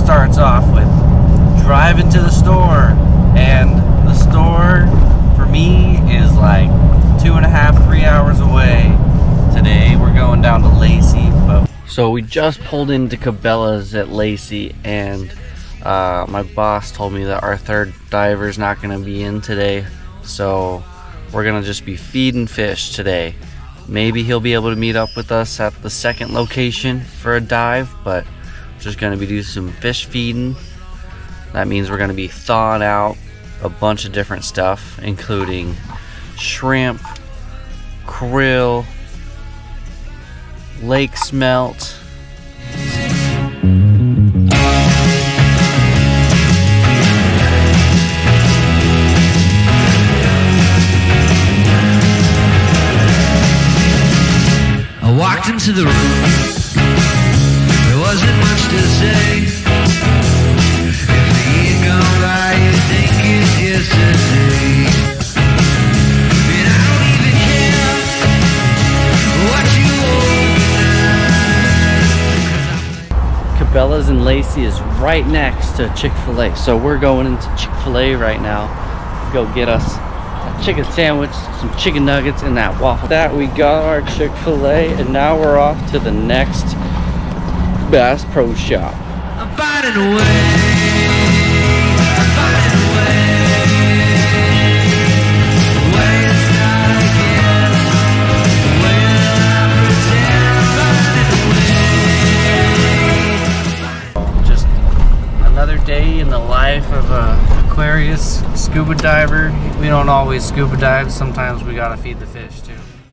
starts off with driving to the store, and the store for me is like 2.5, 3 hours away. Today we're going down to Lacey. So we just pulled into Cabela's at Lacey, and my boss told me that our third diver's not going to be in today, so we're going to just be feeding fish today. Maybe he'll be able to meet up with us at the second location for a dive, but we're just going to be doing some fish feeding. That means we're going to be thawing out a bunch of different stuff, including shrimp, krill, lake smelt. I walked into the room, there wasn't much to say. If the year gone by, you think it's yesterday. And I don't even care what you owe. Cabela's in Lacey is right next to Chick-fil-A, so we're going into Chick-fil-A right now to go get us a chicken sandwich, some chicken nuggets, and that waffle. That we got our Chick-fil-A, and now we're off to the next Bass Pro Shop. I'm finding a way. I'm finding a way. Way to start again. Way that I pretend. I'm finding a way. Just another day in the life of a Aquarius scuba diver. We don't always scuba dive, sometimes we gotta feed the fish too.